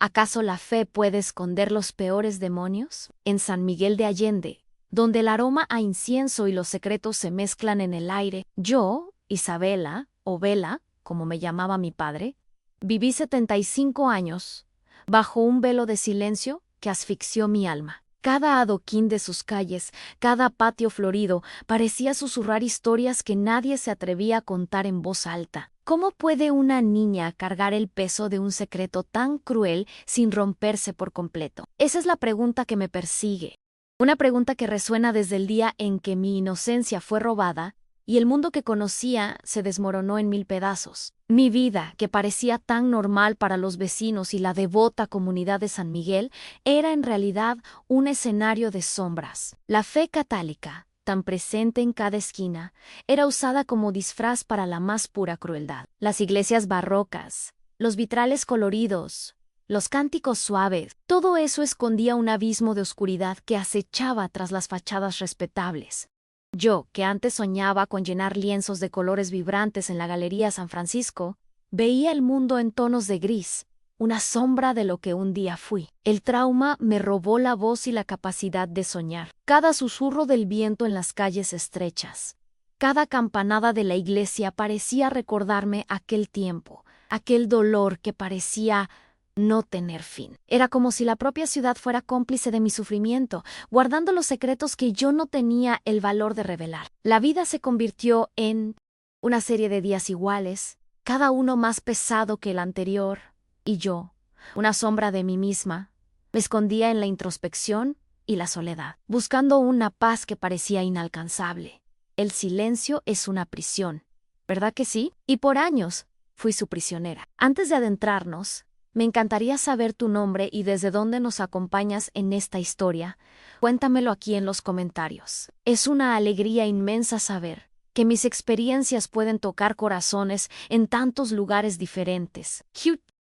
¿Acaso la fe puede esconder los peores demonios? En San Miguel de Allende, donde el aroma a incienso y los secretos se mezclan en el aire, yo, Isabela, o Vela, como me llamaba mi padre, viví 75 años, bajo un velo de silencio que asfixió mi alma. Cada adoquín de sus calles, cada patio florido, parecía susurrar historias que nadie se atrevía a contar en voz alta. ¿Cómo puede una niña cargar el peso de un secreto tan cruel sin romperse por completo? Esa es la pregunta que me persigue. Una pregunta que resuena desde el día en que mi inocencia fue robada y el mundo que conocía se desmoronó en 1000 pedazos. Mi vida, que parecía tan normal para los vecinos y la devota comunidad de San Miguel, era en realidad un escenario de sombras. La fe católica, tan presente en cada esquina, era usada como disfraz para la más pura crueldad. Las iglesias barrocas, los vitrales coloridos, los cánticos suaves, todo eso escondía un abismo de oscuridad que acechaba tras las fachadas respetables. Yo, que antes soñaba con llenar lienzos de colores vibrantes en la Galería San Francisco, veía el mundo en tonos de gris, una sombra de lo que un día fui. El trauma me robó la voz y la capacidad de soñar. Cada susurro del viento en las calles estrechas, cada campanada de la iglesia parecía recordarme aquel tiempo, aquel dolor que parecía no tener fin. Era como si la propia ciudad fuera cómplice de mi sufrimiento, guardando los secretos que yo no tenía el valor de revelar. La vida se convirtió en una serie de días iguales, cada uno más pesado que el anterior, y yo, una sombra de mí misma, me escondía en la introspección y la soledad, buscando una paz que parecía inalcanzable. El silencio es una prisión, ¿verdad que sí? Y por años fui su prisionera. Antes de adentrarnos, me encantaría saber tu nombre y desde dónde nos acompañas en esta historia. Cuéntamelo aquí en los comentarios. Es una alegría inmensa saber que mis experiencias pueden tocar corazones en tantos lugares diferentes.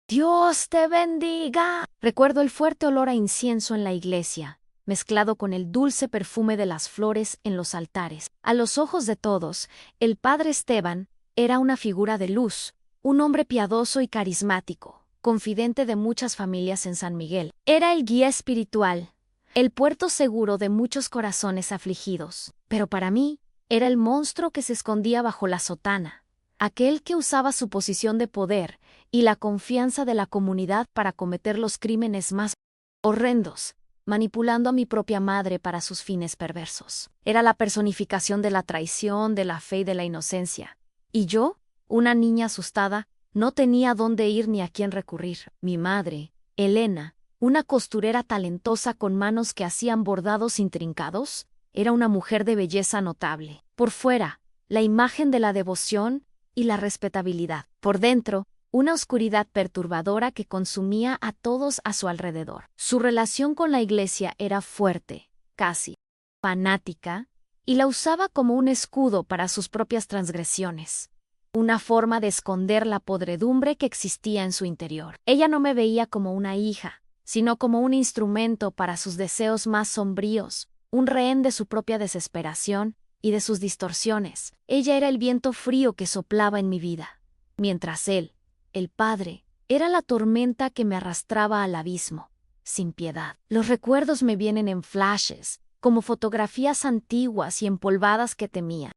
¡Dios te bendiga! Recuerdo el fuerte olor a incienso en la iglesia, mezclado con el dulce perfume de las flores en los altares. A los ojos de todos, el padre Esteban era una figura de luz, un hombre piadoso y carismático, confidente de muchas familias en San Miguel. Era el guía espiritual, el puerto seguro de muchos corazones afligidos. Pero para mí, era el monstruo que se escondía bajo la sotana, aquel que usaba su posición de poder y la confianza de la comunidad para cometer los crímenes más horrendos, manipulando a mi propia madre para sus fines perversos. Era la personificación de la traición, de la fe y de la inocencia. Y yo, una niña asustada, no tenía dónde ir ni a quién recurrir. Mi madre, Elena, una costurera talentosa con manos que hacían bordados intrincados, era una mujer de belleza notable. Por fuera, la imagen de la devoción y la respetabilidad. Por dentro, una oscuridad perturbadora que consumía a todos a su alrededor. Su relación con la iglesia era fuerte, casi fanática, y la usaba como un escudo para sus propias transgresiones. Una forma de esconder la podredumbre que existía en su interior. Ella no me veía como una hija, sino como un instrumento para sus deseos más sombríos, un rehén de su propia desesperación y de sus distorsiones. Ella era el viento frío que soplaba en mi vida, mientras él, el padre, era la tormenta que me arrastraba al abismo, sin piedad. Los recuerdos me vienen en flashes, como fotografías antiguas y empolvadas que temía.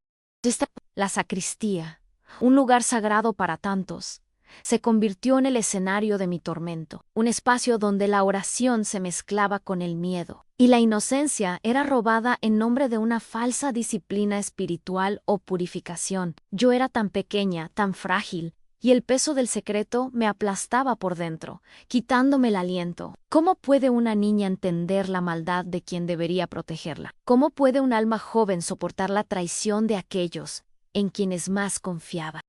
La sacristía, un lugar sagrado para tantos, se convirtió en el escenario de mi tormento, un espacio donde la oración se mezclaba con el miedo, y la inocencia era robada en nombre de una falsa disciplina espiritual o purificación. Yo era tan pequeña, tan frágil, y el peso del secreto me aplastaba por dentro, quitándome el aliento. ¿Cómo puede una niña entender la maldad de quien debería protegerla? ¿Cómo puede un alma joven soportar la traición de aquellos en quienes más confiaba?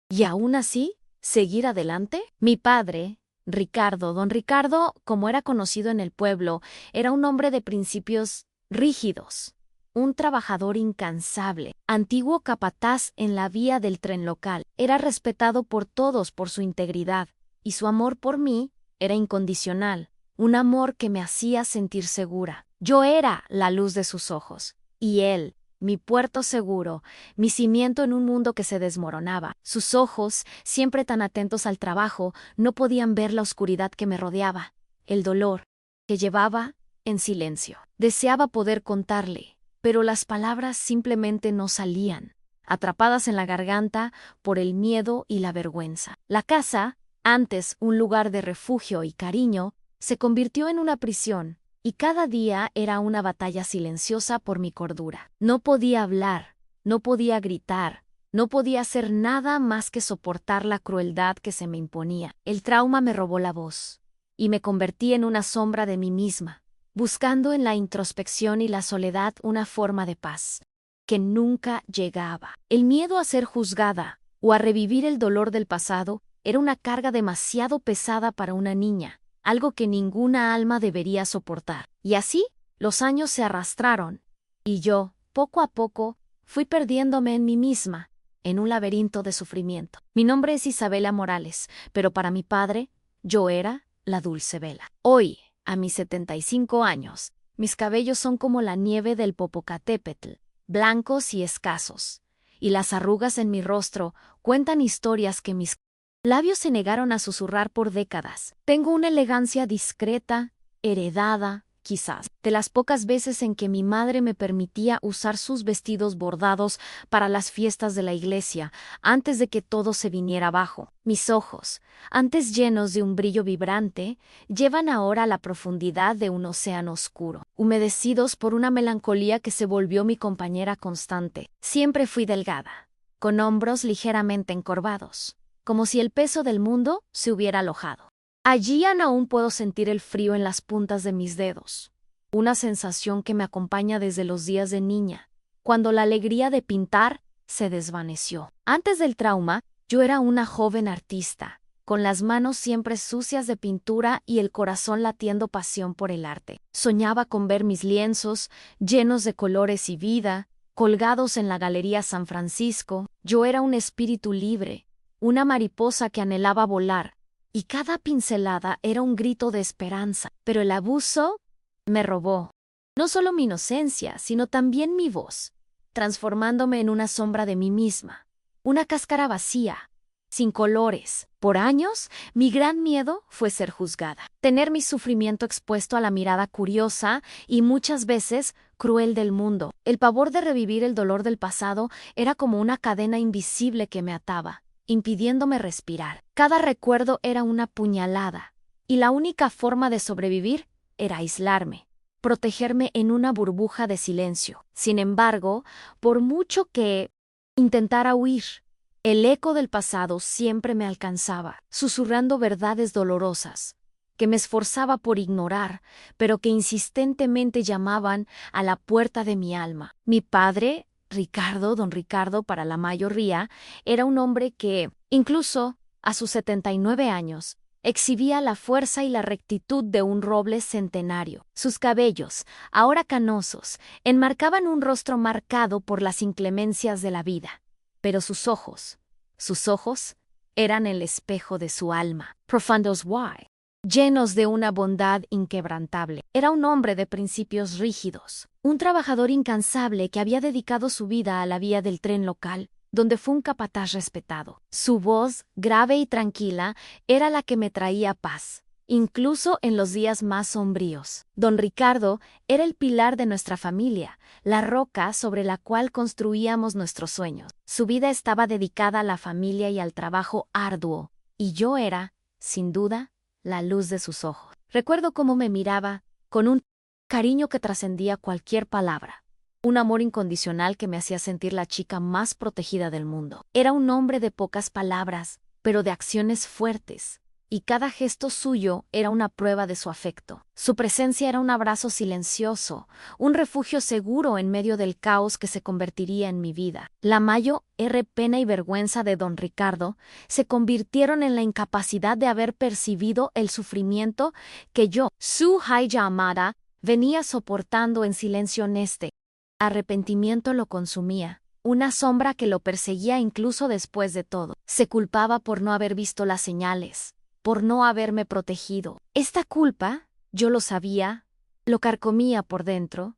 Y aún así, ¿seguir adelante? Mi padre, Ricardo, don Ricardo, como era conocido en el pueblo, era un hombre de principios rígidos, un trabajador incansable, antiguo capataz en la vía del tren local. Era respetado por todos por su integridad, y su amor por mí era incondicional, un amor que me hacía sentir segura. Yo era la luz de sus ojos, y él, mi puerto seguro, mi cimiento en un mundo que se desmoronaba. Sus ojos, siempre tan atentos al trabajo, no podían ver la oscuridad que me rodeaba. el dolor, que llevaba en silencio. Deseaba poder contarle, pero las palabras simplemente no salían, atrapadas en la garganta por el miedo y la vergüenza. La casa, antes un lugar de refugio y cariño, se convirtió en una prisión, y cada día era una batalla silenciosa por mi cordura. No podía hablar, no podía gritar, no podía hacer nada más que soportar la crueldad que se me imponía. El trauma me robó la voz, y me convertí en una sombra de mí misma, buscando en la introspección y la soledad una forma de paz que nunca llegaba. El miedo a ser juzgada o a revivir el dolor del pasado era una carga demasiado pesada para una niña, algo que ninguna alma debería soportar. Y así, los años se arrastraron, y yo, poco a poco, fui perdiéndome en mí misma, en un laberinto de sufrimiento. Mi nombre es Isabela Morales, pero para mi padre, yo era la Dulce Vela. Hoy, a mis 75 años, mis cabellos son como la nieve del Popocatépetl, blancos y escasos, y las arrugas en mi rostro cuentan historias que mis labios se negaron a susurrar por décadas. Tengo una elegancia discreta, heredada, quizás, de las pocas veces en que mi madre me permitía usar sus vestidos bordados para las fiestas de la iglesia, antes de que todo se viniera abajo. Mis ojos, antes llenos de un brillo vibrante, llevan ahora la profundidad de un océano oscuro, humedecidos por una melancolía que se volvió mi compañera constante. Siempre fui delgada, con hombros ligeramente encorvados, como si el peso del mundo se hubiera alojado. Allí aún puedo sentir el frío en las puntas de mis dedos, una sensación que me acompaña desde los días de niña, cuando la alegría de pintar se desvaneció. Antes del trauma, yo era una joven artista, con las manos siempre sucias de pintura y el corazón latiendo pasión por el arte. Soñaba con ver mis lienzos, llenos de colores y vida, colgados en la Galería San Francisco. Yo era un espíritu libre, una mariposa que anhelaba volar, y cada pincelada era un grito de esperanza. Pero el abuso me robó no solo mi inocencia, sino también mi voz, transformándome en una sombra de mí misma, una cáscara vacía, sin colores. Por años, mi gran miedo fue ser juzgada, tener mi sufrimiento expuesto a la mirada curiosa y muchas veces cruel del mundo. El pavor de revivir el dolor del pasado era como una cadena invisible que me ataba, impidiéndome respirar. Cada recuerdo era una puñalada, y la única forma de sobrevivir era aislarme, protegerme en una burbuja de silencio. Sin embargo, por mucho que intentara huir, el eco del pasado siempre me alcanzaba, susurrando verdades dolorosas, que me esforzaba por ignorar, pero que insistentemente llamaban a la puerta de mi alma. Mi padre, don Ricardo para la mayoría, era un hombre que, incluso a sus 79 años, exhibía la fuerza y la rectitud de un roble centenario. Sus cabellos, ahora canosos, enmarcaban un rostro marcado por las inclemencias de la vida. Pero sus ojos, eran el espejo de su alma, profundos llenos de una bondad inquebrantable. Era un hombre de principios rígidos, un trabajador incansable que había dedicado su vida a la vía del tren local, donde fue un capataz respetado. Su voz, grave y tranquila, era la que me traía paz, incluso en los días más sombríos. Don Ricardo era el pilar de nuestra familia, la roca sobre la cual construíamos nuestros sueños. Su vida estaba dedicada a la familia y al trabajo arduo, y yo era, sin duda, la luz de sus ojos. Recuerdo cómo me miraba, con un cariño que trascendía cualquier palabra, un amor incondicional que me hacía sentir la chica más protegida del mundo. Era un hombre de pocas palabras, pero de acciones fuertes, y cada gesto suyo era una prueba de su afecto. Su presencia era un abrazo silencioso, un refugio seguro en medio del caos que se convertiría en mi vida. La pena y vergüenza de don Ricardo se convirtieron en la incapacidad de haber percibido el sufrimiento que yo, su hija amada, venía soportando en silencio honesto. Arrepentimiento lo consumía, una sombra que lo perseguía incluso después de todo. Se culpaba por no haber visto las señales, por no haberme protegido. Esta culpa, yo lo sabía, lo carcomía por dentro,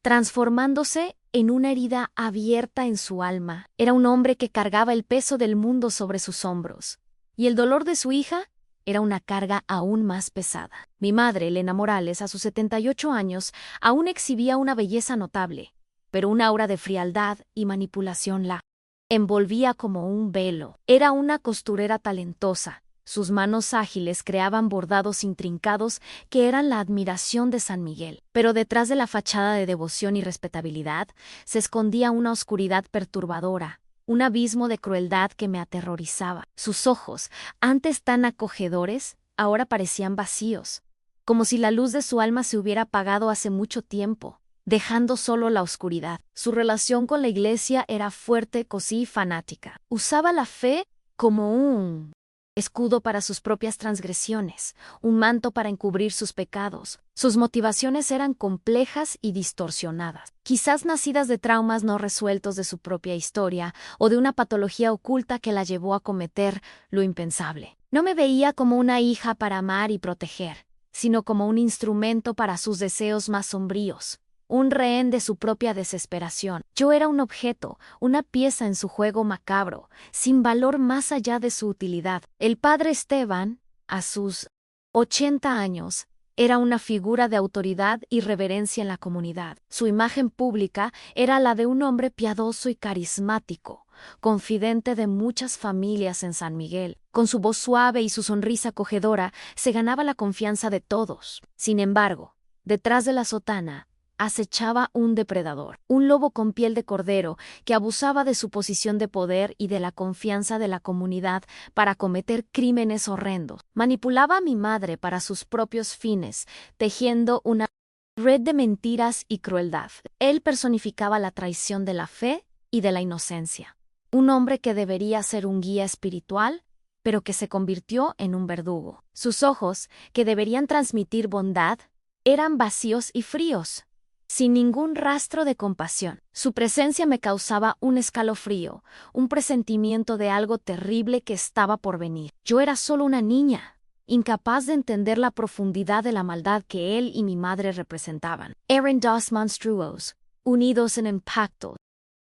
transformándose en una herida abierta en su alma. Era un hombre que cargaba el peso del mundo sobre sus hombros, y el dolor de su hija era una carga aún más pesada. Mi madre, Elena Morales, a sus 78 años, aún exhibía una belleza notable, pero un aura de frialdad y manipulación la envolvía como un velo. Era una costurera talentosa. Sus manos ágiles creaban bordados intrincados que eran la admiración de San Miguel. Pero detrás de la fachada de devoción y respetabilidad se escondía una oscuridad perturbadora, un abismo de crueldad que me aterrorizaba. Sus ojos, antes tan acogedores, ahora parecían vacíos, como si la luz de su alma se hubiera apagado hace mucho tiempo, dejando solo la oscuridad. Su relación con la iglesia era fuerte, cosí y fanática. Usaba la fe como un escudo para sus propias transgresiones, un manto para encubrir sus pecados. Sus motivaciones eran complejas y distorsionadas, quizás nacidas de traumas no resueltos de su propia historia o de una patología oculta que la llevó a cometer lo impensable. No me veía como una hija para amar y proteger, sino como un instrumento para sus deseos más sombríos, un rehén de su propia desesperación. Yo era un objeto, una pieza en su juego macabro, sin valor más allá de su utilidad. El padre Esteban, a sus 80 años, era una figura de autoridad y reverencia en la comunidad. Su imagen pública era la de un hombre piadoso y carismático, confidente de muchas familias en San Miguel. Con su voz suave y su sonrisa acogedora, se ganaba la confianza de todos. Sin embargo, detrás de la sotana, acechaba un depredador, un lobo con piel de cordero que abusaba de su posición de poder y de la confianza de la comunidad para cometer crímenes horrendos. Manipulaba a mi madre para sus propios fines, tejiendo una red de mentiras y crueldad. Él personificaba la traición de la fe y de la inocencia. Un hombre que debería ser un guía espiritual, pero que se convirtió en un verdugo. Sus ojos, que deberían transmitir bondad, eran vacíos y fríos, sin ningún rastro de compasión. Su presencia me causaba un escalofrío, un presentimiento de algo terrible que estaba por venir. Yo era solo una niña, incapaz de entender la profundidad de la maldad que él y mi madre representaban. Eran dos monstruos, unidos en un pacto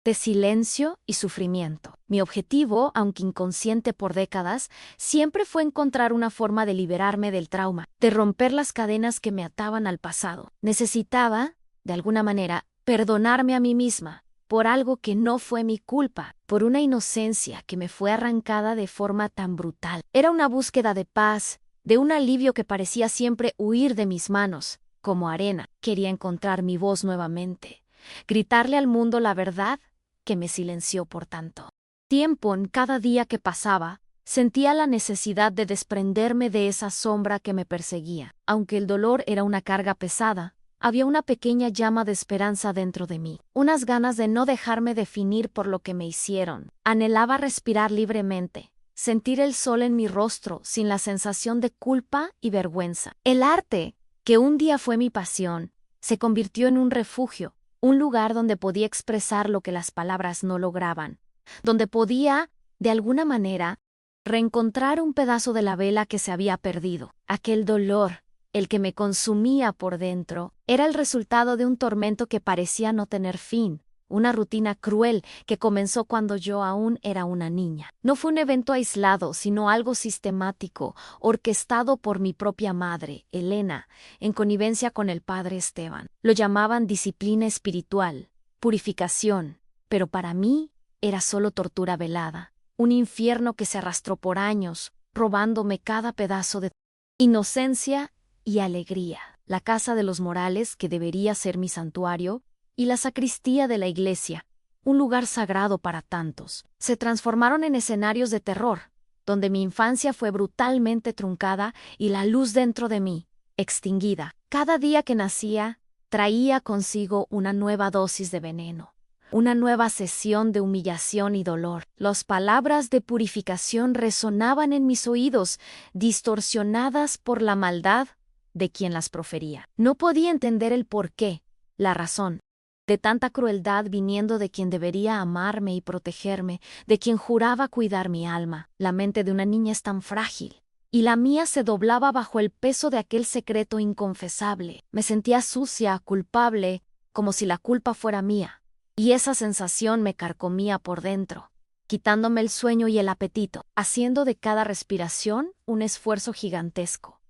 de silencio y sufrimiento. Mi objetivo, aunque inconsciente por décadas, siempre fue encontrar una forma de liberarme del trauma, de romper las cadenas que me ataban al pasado. Necesitaba, de alguna manera, perdonarme a mí misma por algo que no fue mi culpa, por una inocencia que me fue arrancada de forma tan brutal. Era una búsqueda de paz, de un alivio que parecía siempre huir de mis manos, como arena. Quería encontrar mi voz nuevamente, gritarle al mundo la verdad que me silenció por tanto tiempo. En cada día que pasaba, sentía la necesidad de desprenderme de esa sombra que me perseguía. Aunque el dolor era una carga pesada, había una pequeña llama de esperanza dentro de mí, unas ganas de no dejarme definir por lo que me hicieron. Anhelaba respirar libremente, sentir el sol en mi rostro sin la sensación de culpa y vergüenza. El arte, que un día fue mi pasión, se convirtió en un refugio, un lugar donde podía expresar lo que las palabras no lograban, donde podía, de alguna manera, reencontrar un pedazo de la vela que se había perdido. Aquel dolor, el que me consumía por dentro, era el resultado de un tormento que parecía no tener fin, una rutina cruel que comenzó cuando yo aún era una niña. No fue un evento aislado, sino algo sistemático, orquestado por mi propia madre, Elena, en connivencia con el padre Esteban. Lo llamaban disciplina espiritual, purificación, pero para mí era solo tortura velada, un infierno que se arrastró por años, robándome cada pedazo de inocencia y alegría. La casa de los Morales, que debería ser mi santuario, y la sacristía de la iglesia, un lugar sagrado para tantos, se transformaron en escenarios de terror, donde mi infancia fue brutalmente truncada y la luz dentro de mí, extinguida. Cada día que nacía, traía consigo una nueva dosis de veneno, una nueva sesión de humillación y dolor. Las palabras de purificación resonaban en mis oídos, distorsionadas por la maldad de quien las profería. No podía entender el porqué, la razón de tanta crueldad viniendo de quien debería amarme y protegerme, de quien juraba cuidar mi alma. La mente de una niña es tan frágil, y la mía se doblaba bajo el peso de aquel secreto inconfesable. Me sentía sucia, culpable, como si la culpa fuera mía, y esa sensación me carcomía por dentro. quitándome el sueño y el apetito, haciendo de cada respiración un esfuerzo gigantesco.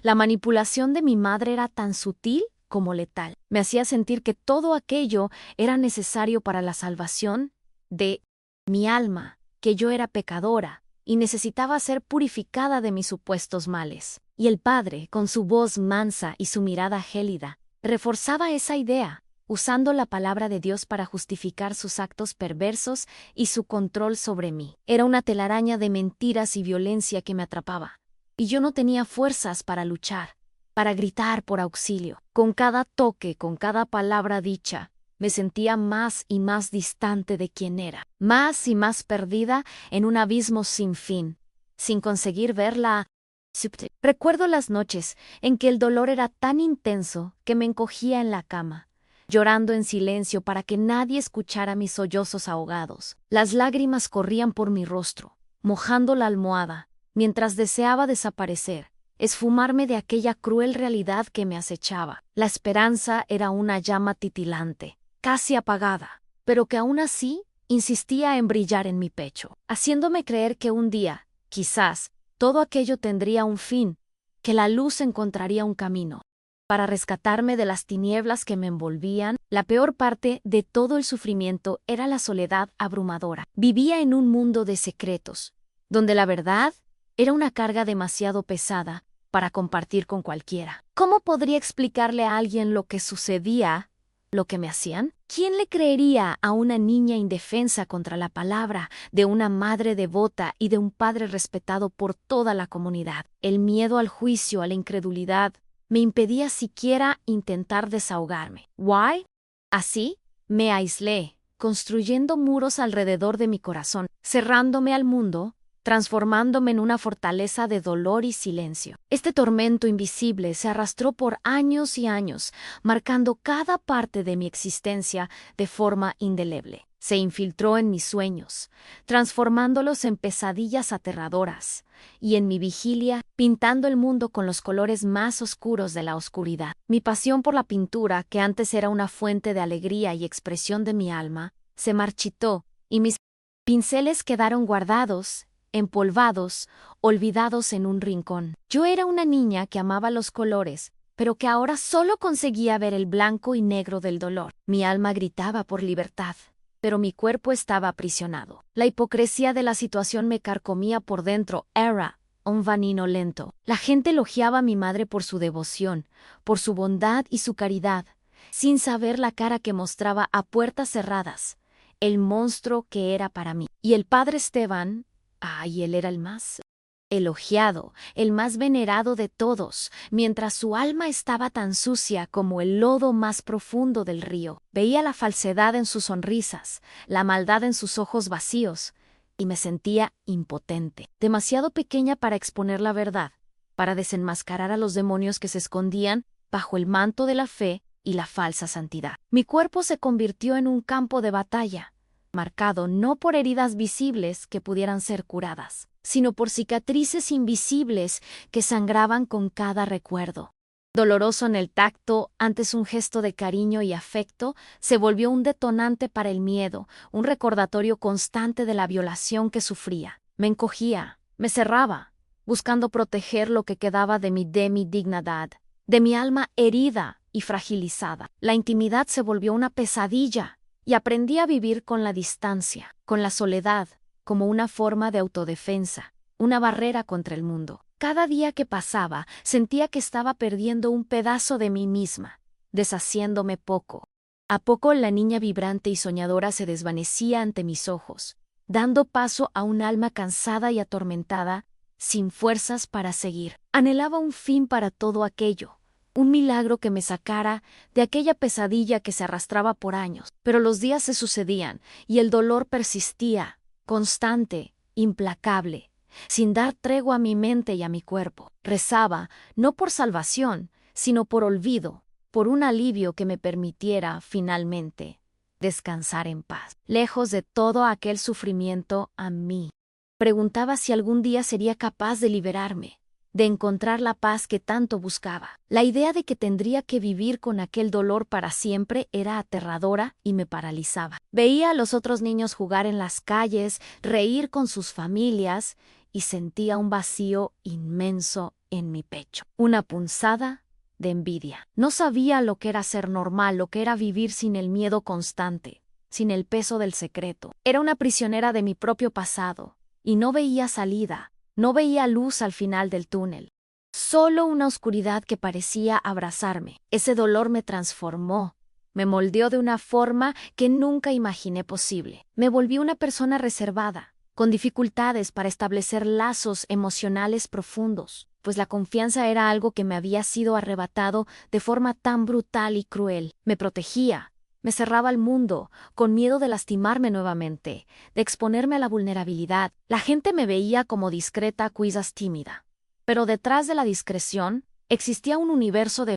La manipulación de mi madre era tan sutil como letal. Me hacía sentir que todo aquello era necesario para la salvación de mi alma, que yo era pecadora y necesitaba ser purificada de mis supuestos males. Y el padre, con su voz mansa y su mirada gélida, reforzaba esa idea, usando la palabra de Dios para justificar sus actos perversos y su control sobre mí. Era una telaraña de mentiras y violencia que me atrapaba, y yo no tenía fuerzas para luchar, para gritar por auxilio. Con cada toque, con cada palabra dicha, me sentía más y más distante de quien era, más y más perdida en un abismo sin fin, sin conseguir ver la subte. Recuerdo las noches en que el dolor era tan intenso que me encogía en la cama, llorando en silencio para que nadie escuchara mis sollozos ahogados. Las lágrimas corrían por mi rostro, mojando la almohada, mientras deseaba desaparecer, esfumarme de aquella cruel realidad que me acechaba. La esperanza era una llama titilante, casi apagada, pero que aún así insistía en brillar en mi pecho, haciéndome creer que un día, quizás, todo aquello tendría un fin, que la luz encontraría un camino. Para rescatarme de las tinieblas que me envolvían, la peor parte de todo el sufrimiento era la soledad abrumadora. Vivía en un mundo de secretos, donde la verdad era una carga demasiado pesada para compartir con cualquiera. ¿Cómo podría explicarle a alguien lo que sucedía, lo que me hacían? ¿Quién le creería a una niña indefensa contra la palabra de una madre devota y de un padre respetado por toda la comunidad? El miedo al juicio, a la incredulidad, me impedía siquiera intentar desahogarme. ¿Why? Así, me aislé, construyendo muros alrededor de mi corazón, cerrándome al mundo, transformándome en una fortaleza de dolor y silencio. Este tormento invisible se arrastró por años y años, marcando cada parte de mi existencia de forma indeleble. Se infiltró en mis sueños, transformándolos en pesadillas aterradoras, y en mi vigilia, pintando el mundo con los colores más oscuros de la oscuridad. Mi pasión por la pintura, que antes era una fuente de alegría y expresión de mi alma, se marchitó, y mis pinceles quedaron guardados, empolvados, olvidados en un rincón. Yo era una niña que amaba los colores, pero que ahora solo conseguía ver el blanco y negro del dolor. Mi alma gritaba por libertad, pero mi cuerpo estaba aprisionado. La hipocresía de la situación me carcomía por dentro. Era un veneno lento. La gente elogiaba a mi madre por su devoción, por su bondad y su caridad, sin saber la cara que mostraba a puertas cerradas, el monstruo que era para mí. Y el padre Esteban, él era el más elogiado, el más venerado de todos, mientras su alma estaba tan sucia como el lodo más profundo del río. Veía la falsedad en sus sonrisas, la maldad en sus ojos vacíos, y me sentía impotente, demasiado pequeña para exponer la verdad, para desenmascarar a los demonios que se escondían bajo el manto de la fe y la falsa santidad. Mi cuerpo se convirtió en un campo de batalla, marcado no por heridas visibles que pudieran ser curadas, sino por cicatrices invisibles que sangraban con cada recuerdo. Doloroso en el tacto, antes un gesto de cariño y afecto, se volvió un detonante para el miedo, un recordatorio constante de la violación que sufría. Me encogía, me cerraba, buscando proteger lo que quedaba de mi dignidad, de mi alma herida y fragilizada. La intimidad se volvió una pesadilla, y aprendí a vivir con la distancia, con la soledad, como una forma de autodefensa, una barrera contra el mundo. Cada día que pasaba, sentía que estaba perdiendo un pedazo de mí misma, deshaciéndome poco. A poco la niña vibrante y soñadora se desvanecía ante mis ojos, dando paso a un alma cansada y atormentada, sin fuerzas para seguir. Anhelaba un fin para todo aquello, un milagro que me sacara de aquella pesadilla que se arrastraba por años. Pero los días se sucedían y el dolor persistía, constante, implacable, sin dar tregua a mi mente y a mi cuerpo. Rezaba, no por salvación, sino por olvido, por un alivio que me permitiera, finalmente, descansar en paz, lejos de todo aquel sufrimiento a mí. Preguntaba si algún día sería capaz de liberarme, de encontrar la paz que tanto buscaba. La idea de que tendría que vivir con aquel dolor para siempre era aterradora y me paralizaba. Veía a los otros niños jugar en las calles, reír con sus familias, y sentía un vacío inmenso en mi pecho. Una punzada de envidia. No sabía lo que era ser normal, lo que era vivir sin el miedo constante, sin el peso del secreto. Era una prisionera de mi propio pasado, y no veía salida. No veía luz al final del túnel, solo una oscuridad que parecía abrazarme. Ese dolor me transformó, me moldeó de una forma que nunca imaginé posible. Me volví una persona reservada, con dificultades para establecer lazos emocionales profundos, pues la confianza era algo que me había sido arrebatado de forma tan brutal y cruel. Me protegía. Me cerraba al mundo, con miedo de lastimarme nuevamente, de exponerme a la vulnerabilidad. La gente me veía como discreta, quizás tímida. Pero detrás de la discreción existía un universo de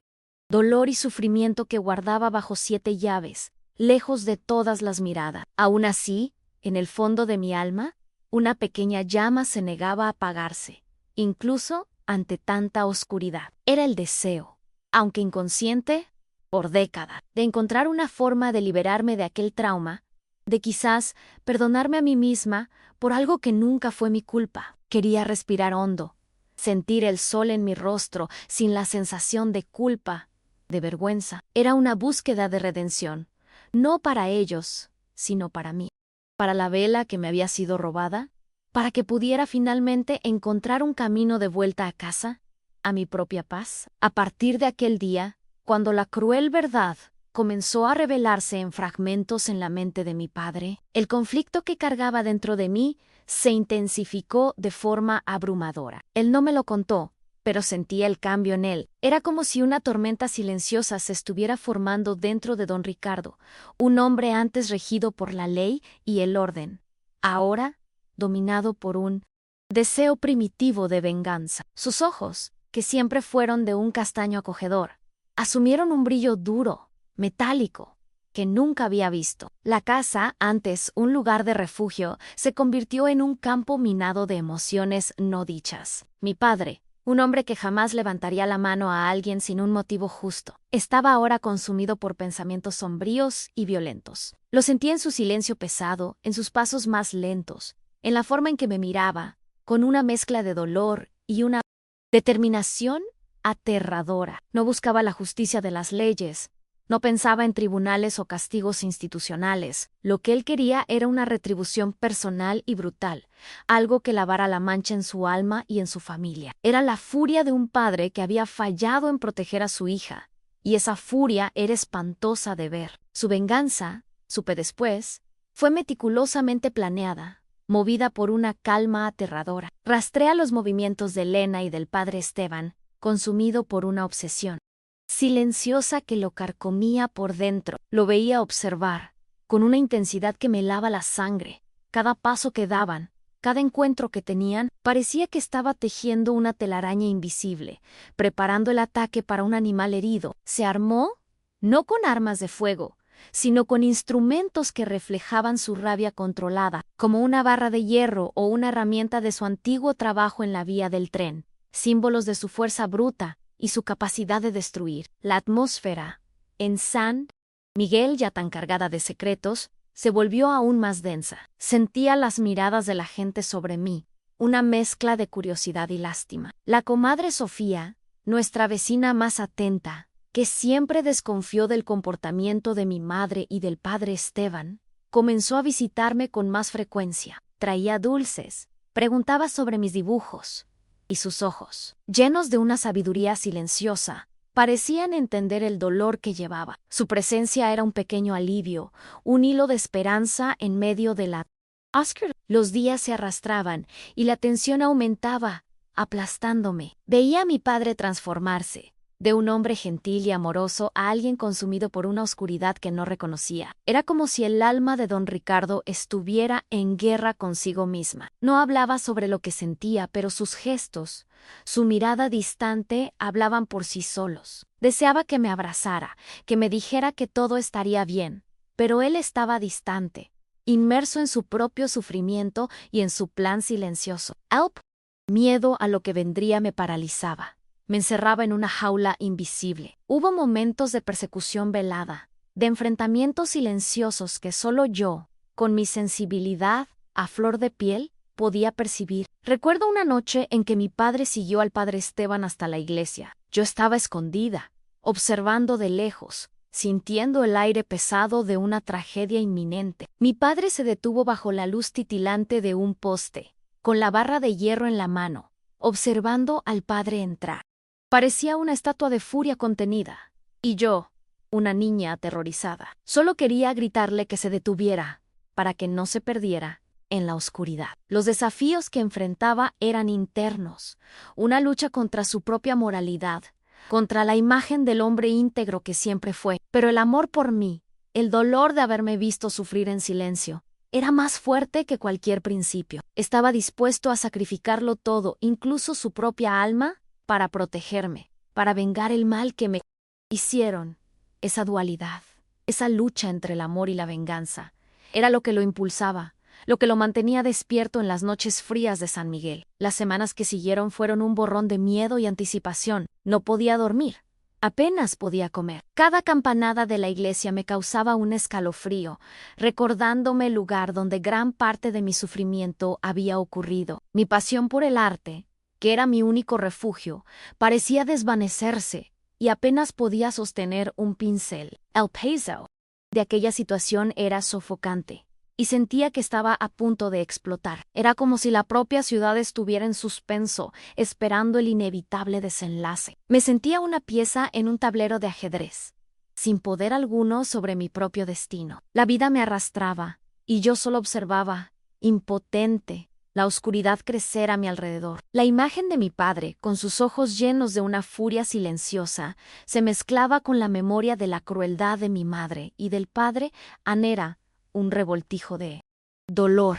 dolor y sufrimiento que guardaba bajo 7 llaves, lejos de todas las miradas. Aún así, en el fondo de mi alma, una pequeña llama se negaba a apagarse, incluso ante tanta oscuridad. Era el deseo, aunque inconsciente, por décadas, de encontrar una forma de liberarme de aquel trauma, de quizás perdonarme a mí misma por algo que nunca fue mi culpa. Quería respirar hondo, sentir el sol en mi rostro sin la sensación de culpa, de vergüenza. Era una búsqueda de redención, no para ellos, sino para mí, para la vela que me había sido robada, para que pudiera finalmente encontrar un camino de vuelta a casa, a mi propia paz. A partir de aquel día, cuando la cruel verdad comenzó a revelarse en fragmentos en la mente de mi padre, el conflicto que cargaba dentro de mí se intensificó de forma abrumadora. Él no me lo contó, pero sentía el cambio en él. Era como si una tormenta silenciosa se estuviera formando dentro de don Ricardo, un hombre antes regido por la ley y el orden, ahora dominado por un deseo primitivo de venganza. Sus ojos, que siempre fueron de un castaño acogedor, asumieron un brillo duro, metálico, que nunca había visto. La casa, antes un lugar de refugio, se convirtió en un campo minado de emociones no dichas. Mi padre, un hombre que jamás levantaría la mano a alguien sin un motivo justo, estaba ahora consumido por pensamientos sombríos y violentos. Lo sentía en su silencio pesado, en sus pasos más lentos, en la forma en que me miraba, con una mezcla de dolor y una determinación aterradora. No buscaba la justicia de las leyes, no pensaba en tribunales o castigos institucionales. Lo que él quería era una retribución personal y brutal, algo que lavara la mancha en su alma y en su familia. Era la furia de un padre que había fallado en proteger a su hija, y esa furia era espantosa de ver. Su venganza, supe después, fue meticulosamente planeada, movida por una calma aterradora. Rastrea los movimientos de Elena y del padre Esteban, consumido por una obsesión silenciosa que lo carcomía por dentro. Lo veía observar, con una intensidad que me helaba la sangre. Cada paso que daban, cada encuentro que tenían, parecía que estaba tejiendo una telaraña invisible, preparando el ataque para un animal herido. Se armó, no con armas de fuego, sino con instrumentos que reflejaban su rabia controlada, como una barra de hierro o una herramienta de su antiguo trabajo en la vía del tren, símbolos de su fuerza bruta y su capacidad de destruir. La atmósfera en San Miguel, ya tan cargada de secretos, se volvió aún más densa. Sentía las miradas de la gente sobre mí, una mezcla de curiosidad y lástima. La comadre Sofía, nuestra vecina más atenta, que siempre desconfió del comportamiento de mi madre y del padre Esteban, comenzó a visitarme con más frecuencia. Traía dulces, preguntaba sobre mis dibujos, y sus ojos, llenos de una sabiduría silenciosa, parecían entender el dolor que llevaba. Su presencia era un pequeño alivio, un hilo de esperanza en medio de la oscuridad. Los días se arrastraban y la tensión aumentaba, aplastándome. Veía a mi padre transformarse, de un hombre gentil y amoroso a alguien consumido por una oscuridad que no reconocía. Era como si el alma de don Ricardo estuviera en guerra consigo misma. No hablaba sobre lo que sentía, pero sus gestos, su mirada distante, hablaban por sí solos. Deseaba que me abrazara, que me dijera que todo estaría bien, pero él estaba distante, inmerso en su propio sufrimiento y en su plan silencioso. Help. Miedo a lo que vendría me paralizaba. Me encerraba en una jaula invisible. Hubo momentos de persecución velada, de enfrentamientos silenciosos que solo yo, con mi sensibilidad a flor de piel, podía percibir. Recuerdo una noche en que mi padre siguió al padre Esteban hasta la iglesia. Yo estaba escondida, observando de lejos, sintiendo el aire pesado de una tragedia inminente. Mi padre se detuvo bajo la luz titilante de un poste, con la barra de hierro en la mano, observando al padre entrar. Parecía una estatua de furia contenida, y yo, una niña aterrorizada, solo quería gritarle que se detuviera, para que no se perdiera en la oscuridad. Los desafíos que enfrentaba eran internos, una lucha contra su propia moralidad, contra la imagen del hombre íntegro que siempre fue. Pero el amor por mí, el dolor de haberme visto sufrir en silencio, era más fuerte que cualquier principio. Estaba dispuesto a sacrificarlo todo, incluso su propia alma, para protegerme, para vengar el mal que me hicieron. Esa dualidad, esa lucha entre el amor y la venganza, era lo que lo impulsaba, lo que lo mantenía despierto en las noches frías de San Miguel. Las semanas que siguieron fueron un borrón de miedo y anticipación. No podía dormir. Apenas podía comer. Cada campanada de la iglesia me causaba un escalofrío, recordándome el lugar donde gran parte de mi sufrimiento había ocurrido. Mi pasión por el arte, que era mi único refugio, parecía desvanecerse y apenas podía sostener un pincel. El peso de aquella situación era sofocante, y sentía que estaba a punto de explotar. Era como si la propia ciudad estuviera en suspenso, esperando el inevitable desenlace. Me sentía una pieza en un tablero de ajedrez, sin poder alguno sobre mi propio destino. La vida me arrastraba, y yo solo observaba, impotente, la oscuridad crecer a mi alrededor. La imagen de mi padre, con sus ojos llenos de una furia silenciosa, se mezclaba con la memoria de la crueldad de mi madre y del padre. Era un revoltijo de dolor,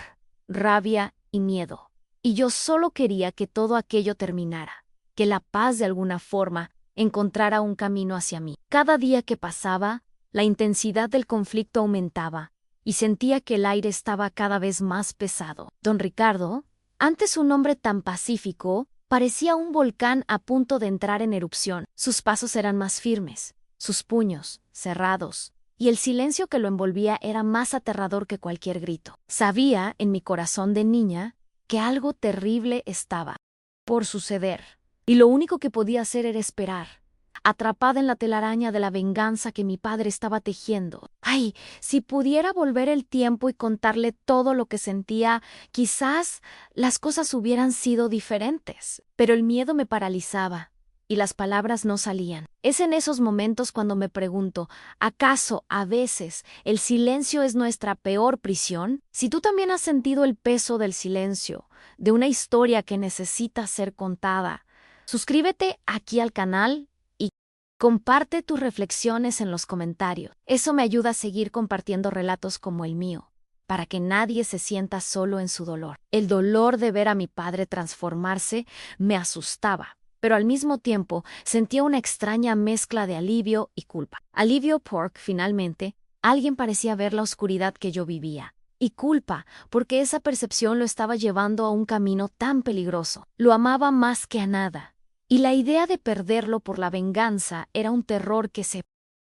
rabia y miedo. Y yo solo quería que todo aquello terminara, que la paz de alguna forma encontrara un camino hacia mí. Cada día que pasaba, la intensidad del conflicto aumentaba, y sentía que el aire estaba cada vez más pesado. Don Ricardo, antes un hombre tan pacífico, parecía un volcán a punto de entrar en erupción. Sus pasos eran más firmes, sus puños cerrados, y el silencio que lo envolvía era más aterrador que cualquier grito. Sabía, en mi corazón de niña, que algo terrible estaba por suceder, y lo único que podía hacer era esperar, atrapada en la telaraña de la venganza que mi padre estaba tejiendo. Ay, si pudiera volver el tiempo y contarle todo lo que sentía, quizás las cosas hubieran sido diferentes. Pero el miedo me paralizaba, y las palabras no salían. Es en esos momentos cuando me pregunto, ¿acaso a veces el silencio es nuestra peor prisión? Si tú también has sentido el peso del silencio, de una historia que necesita ser contada, suscríbete aquí al canal y comparte tus reflexiones en los comentarios. Eso me ayuda a seguir compartiendo relatos como el mío, para que nadie se sienta solo en su dolor. El dolor de ver a mi padre transformarse me asustaba, pero al mismo tiempo sentía una extraña mezcla de alivio y culpa. Alivio porque, finalmente, alguien parecía ver la oscuridad que yo vivía. Y culpa, porque esa percepción lo estaba llevando a un camino tan peligroso. Lo amaba más que a nada, y la idea de perderlo por la venganza era un terror que se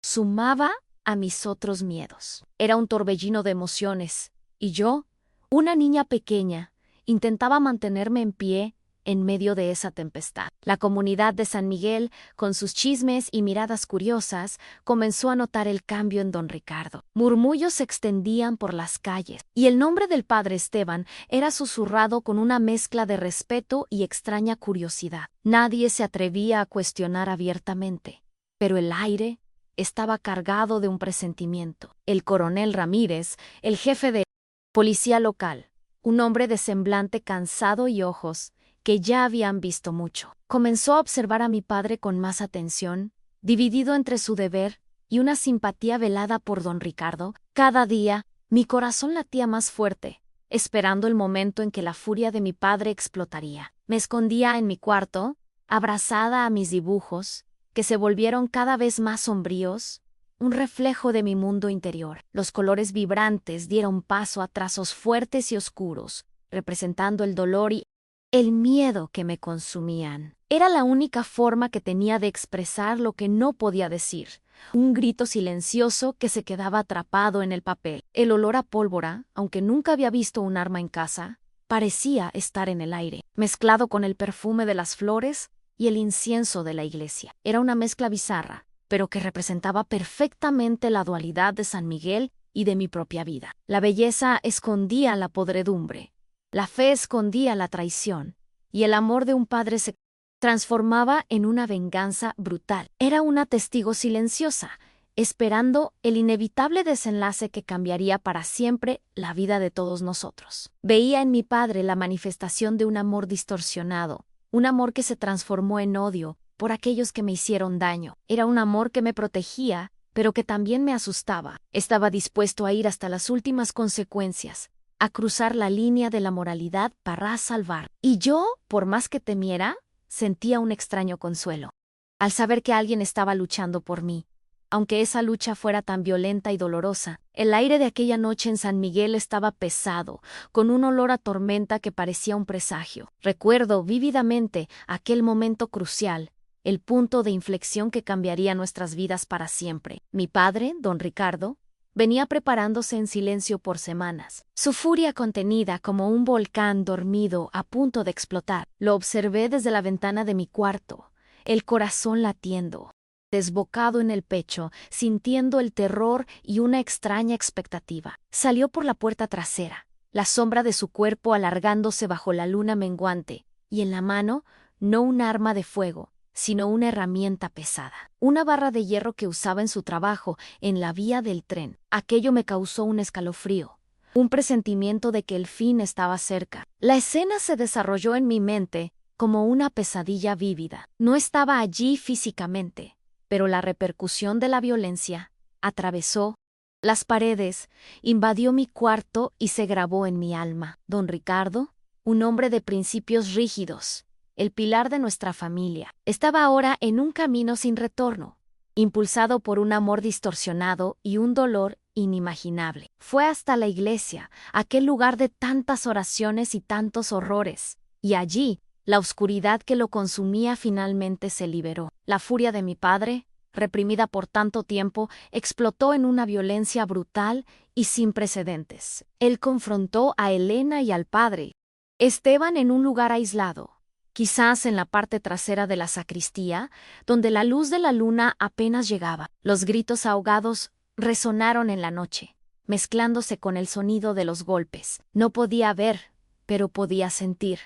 sumaba a mis otros miedos. Era un torbellino de emociones, y yo, una niña pequeña, intentaba mantenerme en pie en medio de esa tempestad. La comunidad de San Miguel, con sus chismes y miradas curiosas, comenzó a notar el cambio en don Ricardo. Murmullos se extendían por las calles, y el nombre del padre Esteban era susurrado con una mezcla de respeto y extraña curiosidad. Nadie se atrevía a cuestionar abiertamente, pero el aire estaba cargado de un presentimiento. El coronel Ramírez, el jefe de policía local, un hombre de semblante cansado y ojos que ya habían visto mucho, comenzó a observar a mi padre con más atención, dividido entre su deber y una simpatía velada por don Ricardo. Cada día, mi corazón latía más fuerte, esperando el momento en que la furia de mi padre explotaría. Me escondía en mi cuarto, abrazada a mis dibujos, que se volvieron cada vez más sombríos, un reflejo de mi mundo interior. Los colores vibrantes dieron paso a trazos fuertes y oscuros, representando el dolor y el miedo que me consumían. Era la única forma que tenía de expresar lo que no podía decir. Un grito silencioso que se quedaba atrapado en el papel. El olor a pólvora, aunque nunca había visto un arma en casa, parecía estar en el aire, mezclado con el perfume de las flores y el incienso de la iglesia. Era una mezcla bizarra, pero que representaba perfectamente la dualidad de San Miguel y de mi propia vida. La belleza escondía la podredumbre, la fe escondía la traición, y el amor de un padre se transformaba en una venganza brutal. Era una testigo silenciosa, esperando el inevitable desenlace que cambiaría para siempre la vida de todos nosotros. Veía en mi padre la manifestación de un amor distorsionado, un amor que se transformó en odio por aquellos que me hicieron daño. Era un amor que me protegía, pero que también me asustaba. Estaba dispuesto a ir hasta las últimas consecuencias, a cruzar la línea de la moralidad para salvar. Y yo, por más que temiera, sentía un extraño consuelo, al saber que alguien estaba luchando por mí. Aunque esa lucha fuera tan violenta y dolorosa, el aire de aquella noche en San Miguel estaba pesado, con un olor a tormenta que parecía un presagio. Recuerdo vívidamente aquel momento crucial, el punto de inflexión que cambiaría nuestras vidas para siempre. Mi padre, don Ricardo, venía preparándose en silencio por semanas, su furia contenida como un volcán dormido a punto de explotar. Lo observé desde la ventana de mi cuarto, el corazón latiendo, desbocado en el pecho, sintiendo el terror y una extraña expectativa. Salió por la puerta trasera, la sombra de su cuerpo alargándose bajo la luna menguante, y en la mano, no un arma de fuego, sino una herramienta pesada, una barra de hierro que usaba en su trabajo en la vía del tren. Aquello me causó un escalofrío, un presentimiento de que el fin estaba cerca. La escena se desarrolló en mi mente como una pesadilla vívida. No estaba allí físicamente, pero la repercusión de la violencia atravesó las paredes, invadió mi cuarto y se grabó en mi alma. Don Ricardo, un hombre de principios rígidos, el pilar de nuestra familia, estaba ahora en un camino sin retorno, impulsado por un amor distorsionado y un dolor inimaginable. Fue hasta la iglesia, aquel lugar de tantas oraciones y tantos horrores, y allí, la oscuridad que lo consumía finalmente se liberó. La furia de mi padre, reprimida por tanto tiempo, explotó en una violencia brutal y sin precedentes. Él confrontó a Elena y al padre Esteban en un lugar aislado, quizás en la parte trasera de la sacristía, donde la luz de la luna apenas llegaba. Los gritos ahogados resonaron en la noche, mezclándose con el sonido de los golpes. No podía ver, pero podía sentir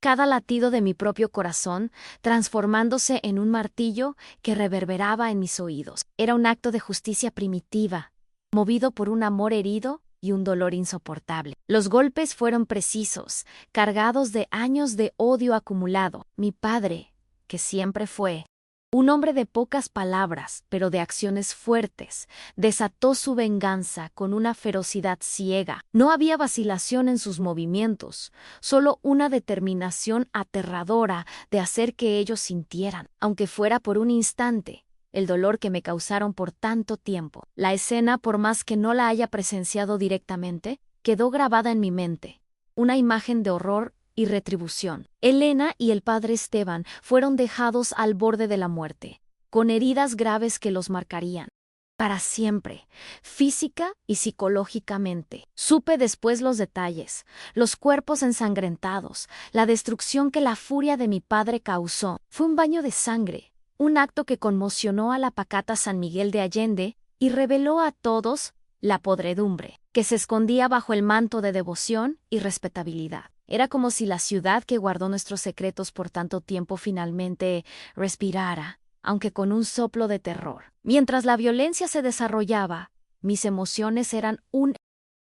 cada latido de mi propio corazón transformándose en un martillo que reverberaba en mis oídos. Era un acto de justicia primitiva, movido por un amor herido y un dolor insoportable. Los golpes fueron precisos, cargados de años de odio acumulado. Mi padre, que siempre fue un hombre de pocas palabras, pero de acciones fuertes, desató su venganza con una ferocidad ciega. No había vacilación en sus movimientos, solo una determinación aterradora de hacer que ellos sintieran, aunque fuera por un instante, el dolor que me causaron por tanto tiempo. La escena, por más que no la haya presenciado directamente, quedó grabada en mi mente. Una imagen de horror y retribución. Elena y el padre Esteban fueron dejados al borde de la muerte, con heridas graves que los marcarían para siempre, física y psicológicamente. Supe después los detalles, los cuerpos ensangrentados, la destrucción que la furia de mi padre causó. Fue un baño de sangre, un acto que conmocionó a la pacata San Miguel de Allende y reveló a todos la podredumbre que se escondía bajo el manto de devoción y respetabilidad. Era como si la ciudad que guardó nuestros secretos por tanto tiempo finalmente respirara, aunque con un soplo de terror. Mientras la violencia se desarrollaba, mis emociones eran un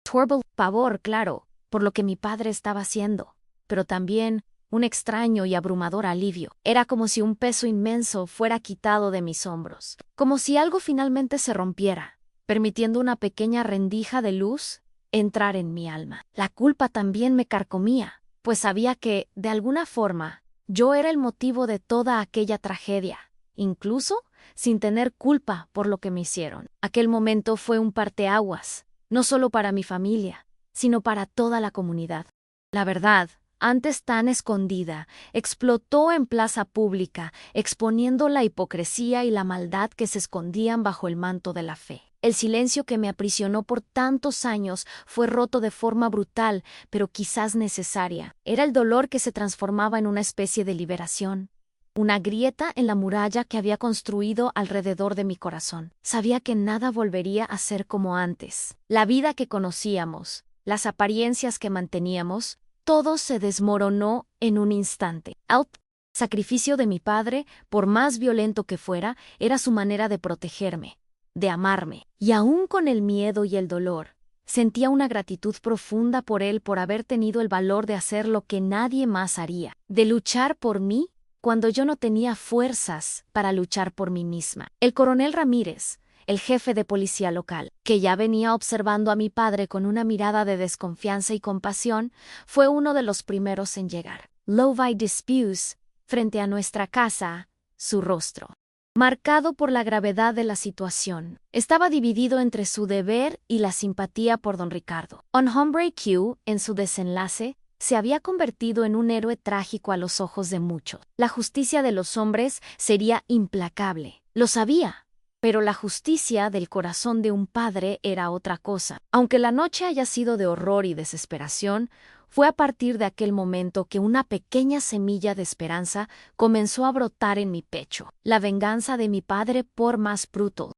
turbo pavor, claro, por lo que mi padre estaba haciendo, pero también un extraño y abrumador alivio. Era como si un peso inmenso fuera quitado de mis hombros, como si algo finalmente se rompiera, permitiendo una pequeña rendija de luz entrar en mi alma. La culpa también me carcomía, pues sabía que, de alguna forma, yo era el motivo de toda aquella tragedia, incluso sin tener culpa por lo que me hicieron. Aquel momento fue un parteaguas, no solo para mi familia, sino para toda la comunidad. La verdad, antes tan escondida, explotó en plaza pública, exponiendo la hipocresía y la maldad que se escondían bajo el manto de la fe. El silencio que me aprisionó por tantos años fue roto de forma brutal, pero quizás necesaria. Era el dolor que se transformaba en una especie de liberación. Una grieta en la muralla que había construido alrededor de mi corazón. Sabía que nada volvería a ser como antes. La vida que conocíamos, las apariencias que manteníamos, todo se desmoronó en un instante. El sacrificio de mi padre, por más violento que fuera, era su manera de protegerme, de amarme. Y aún con el miedo y el dolor, sentía una gratitud profunda por él por haber tenido el valor de hacer lo que nadie más haría, de luchar por mí cuando yo no tenía fuerzas para luchar por mí misma. El coronel Ramírez, el jefe de policía local, que ya venía observando a mi padre con una mirada de desconfianza y compasión, fue uno de los primeros en llegar. Levi Dispuse, frente a nuestra casa, su rostro, marcado por la gravedad de la situación, estaba dividido entre su deber y la simpatía por don Ricardo. Un hombre que, en su desenlace, se había convertido en un héroe trágico a los ojos de muchos. La justicia de los hombres sería implacable. Lo sabía. Pero la justicia del corazón de un padre era otra cosa. Aunque la noche haya sido de horror y desesperación, fue a partir de aquel momento que una pequeña semilla de esperanza comenzó a brotar en mi pecho. La venganza de mi padre, por más brutal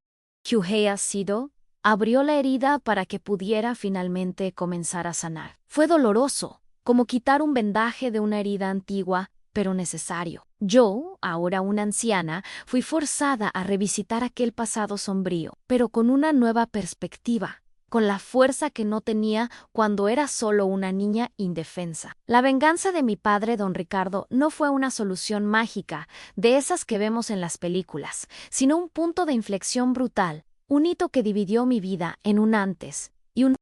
que hubiera sido, abrió la herida para que pudiera finalmente comenzar a sanar. Fue doloroso, como quitar un vendaje de una herida antigua, pero necesario. Yo, ahora una anciana, fui forzada a revisitar aquel pasado sombrío, pero con una nueva perspectiva, con la fuerza que no tenía cuando era solo una niña indefensa. La venganza de mi padre, don Ricardo, no fue una solución mágica, de esas que vemos en las películas, sino un punto de inflexión brutal, un hito que dividió mi vida en un antes y un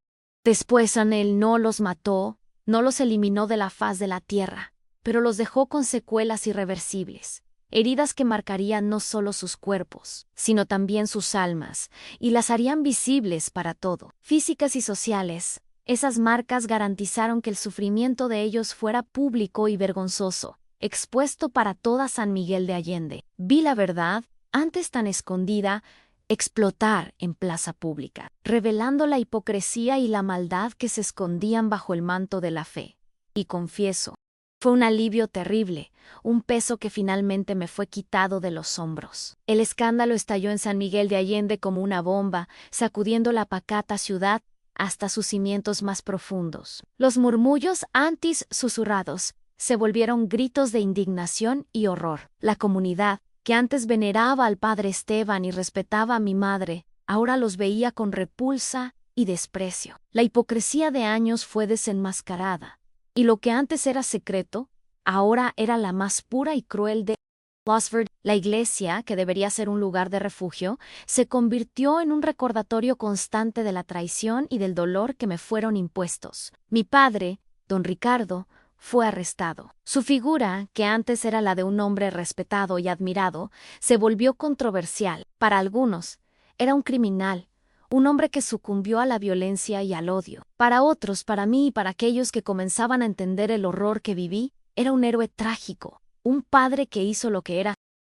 después. Él no los mató, no los eliminó de la faz de la tierra, pero los dejó con secuelas irreversibles, heridas que marcarían no solo sus cuerpos, sino también sus almas, y las harían visibles para todo. Físicas y sociales, esas marcas garantizaron que el sufrimiento de ellos fuera público y vergonzoso, expuesto para toda San Miguel de Allende. Vi la verdad, antes tan escondida, explotar en plaza pública, revelando la hipocresía y la maldad que se escondían bajo el manto de la fe. Y confieso, fue un alivio terrible, un peso que finalmente me fue quitado de los hombros. El escándalo estalló en San Miguel de Allende como una bomba, sacudiendo la pacata ciudad hasta sus cimientos más profundos. Los murmullos antes susurrados se volvieron gritos de indignación y horror. La comunidad, que antes veneraba al padre Esteban y respetaba a mi madre, ahora los veía con repulsa y desprecio. La hipocresía de años fue desenmascarada, y lo que antes era secreto, ahora era la más pura y cruel de Losford. La iglesia, que debería ser un lugar de refugio, se convirtió en un recordatorio constante de la traición y del dolor que me fueron impuestos. Mi padre, don Ricardo, fue arrestado. Su figura, que antes era la de un hombre respetado y admirado, se volvió controversial. Para algunos, era un criminal, un hombre que sucumbió a la violencia y al odio. Para otros, para mí y para aquellos que comenzaban a entender el horror que viví, era un héroe trágico, un padre que hizo lo que era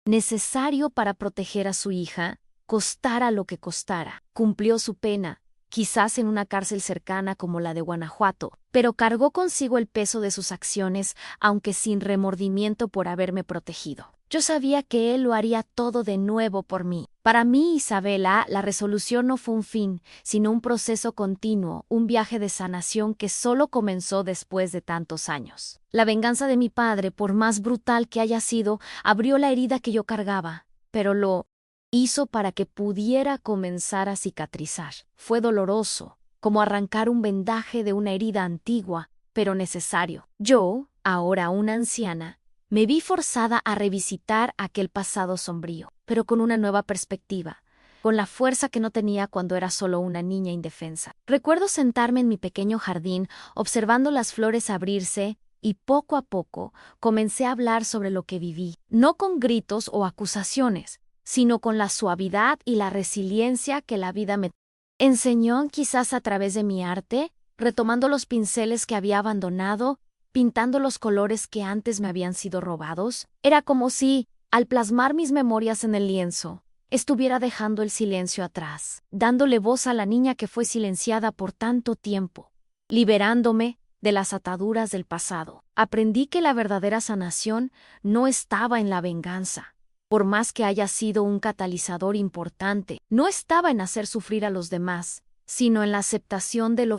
necesario para proteger a su hija, costara lo que costara. Cumplió su pena, quizás en una cárcel cercana como la de Guanajuato, pero cargó consigo el peso de sus acciones, aunque sin remordimiento por haberme protegido. Yo sabía que él lo haría todo de nuevo por mí. Para mí, Isabela, la resolución no fue un fin, sino un proceso continuo, un viaje de sanación que solo comenzó después de tantos años. La venganza de mi padre, por más brutal que haya sido, abrió la herida que yo cargaba, pero lo hizo para que pudiera comenzar a cicatrizar. Fue doloroso, como arrancar un vendaje de una herida antigua, pero necesario. Yo, ahora una anciana, me vi forzada a revisitar aquel pasado sombrío, pero con una nueva perspectiva, con la fuerza que no tenía cuando era solo una niña indefensa. Recuerdo sentarme en mi pequeño jardín, observando las flores abrirse, y poco a poco comencé a hablar sobre lo que viví, no con gritos o acusaciones, sino con la suavidad y la resiliencia que la vida me enseñó, quizás a través de mi arte, retomando los pinceles que había abandonado, pintando los colores que antes me habían sido robados. Era como si, al plasmar mis memorias en el lienzo, estuviera dejando el silencio atrás, dándole voz a la niña que fue silenciada por tanto tiempo, liberándome de las ataduras del pasado. Aprendí que la verdadera sanación no estaba en la venganza. Por más que haya sido un catalizador importante, no estaba en hacer sufrir a los demás, sino en la aceptación de lo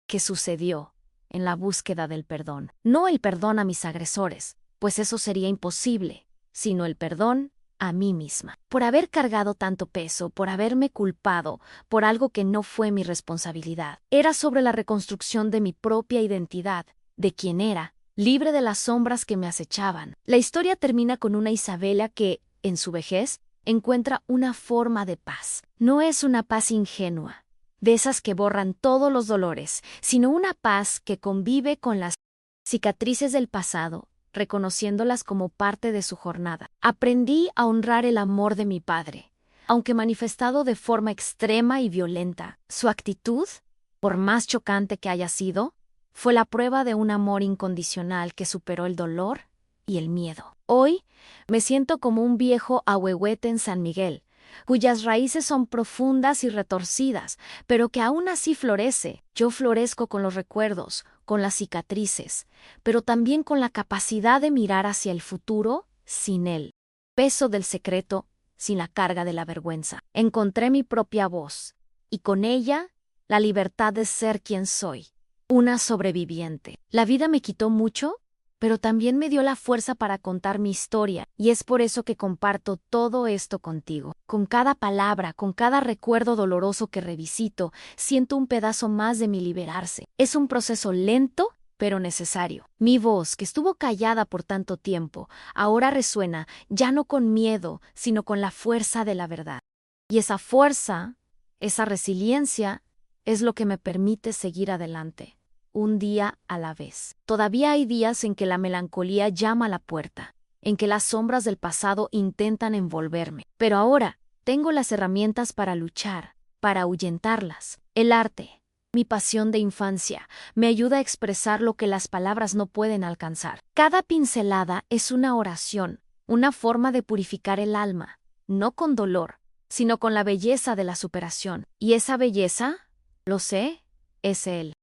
que sucedió, en la búsqueda del perdón. No el perdón a mis agresores, pues eso sería imposible, sino el perdón a mí misma. Por haber cargado tanto peso, por haberme culpado por algo que no fue mi responsabilidad. Era sobre la reconstrucción de mi propia identidad, de quién era, libre de las sombras que me acechaban. La historia termina con una Isabela que, en su vejez, encuentra una forma de paz. No es una paz ingenua, de esas que borran todos los dolores, sino una paz que convive con las cicatrices del pasado, reconociéndolas como parte de su jornada. Aprendí a honrar el amor de mi padre, aunque manifestado de forma extrema y violenta. Su actitud, por más chocante que haya sido, fue la prueba de un amor incondicional que superó el dolor y el miedo. Hoy me siento como un viejo ahuehuete en San Miguel, cuyas raíces son profundas y retorcidas, pero que aún así florece. Yo florezco con los recuerdos, con las cicatrices, pero también con la capacidad de mirar hacia el futuro sin el peso del secreto, sin la carga de la vergüenza. Encontré mi propia voz, y con ella la libertad de ser quien soy, una sobreviviente. La vida me quitó mucho, pero también me dio la fuerza para contar mi historia, y es por eso que comparto todo esto contigo. Con cada palabra, con cada recuerdo doloroso que revisito, siento un pedazo más de mi liberarse. Es un proceso lento, pero necesario. Mi voz, que estuvo callada por tanto tiempo, ahora resuena, ya no con miedo, sino con la fuerza de la verdad. Y esa fuerza, esa resiliencia, es lo que me permite seguir adelante, un día a la vez. Todavía hay días en que la melancolía llama a la puerta, en que las sombras del pasado intentan envolverme. Pero ahora tengo las herramientas para luchar, para ahuyentarlas. El arte, mi pasión de infancia, me ayuda a expresar lo que las palabras no pueden alcanzar. Cada pincelada es una oración, una forma de purificar el alma, no con dolor, sino con la belleza de la superación. Y esa belleza, lo sé, es el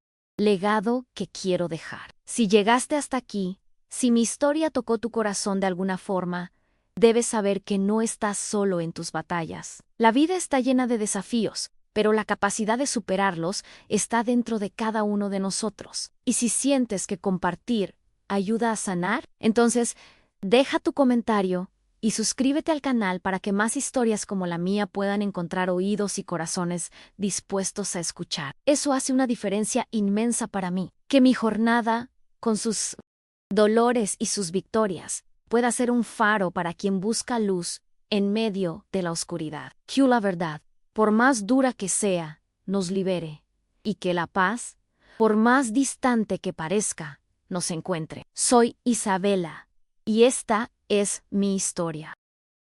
legado que quiero dejar. Si llegaste hasta aquí, si mi historia tocó tu corazón de alguna forma, debes saber que no estás solo en tus batallas. La vida está llena de desafíos, pero la capacidad de superarlos está dentro de cada uno de nosotros. Y si sientes que compartir ayuda a sanar, entonces deja tu comentario y suscríbete al canal para que más historias como la mía puedan encontrar oídos y corazones dispuestos a escuchar. Eso hace una diferencia inmensa para mí. Que mi jornada, con sus dolores y sus victorias, pueda ser un faro para quien busca luz en medio de la oscuridad. Que la verdad, por más dura que sea, nos libere, y que la paz, por más distante que parezca, nos encuentre. Soy Isabela, y esta es mi historia.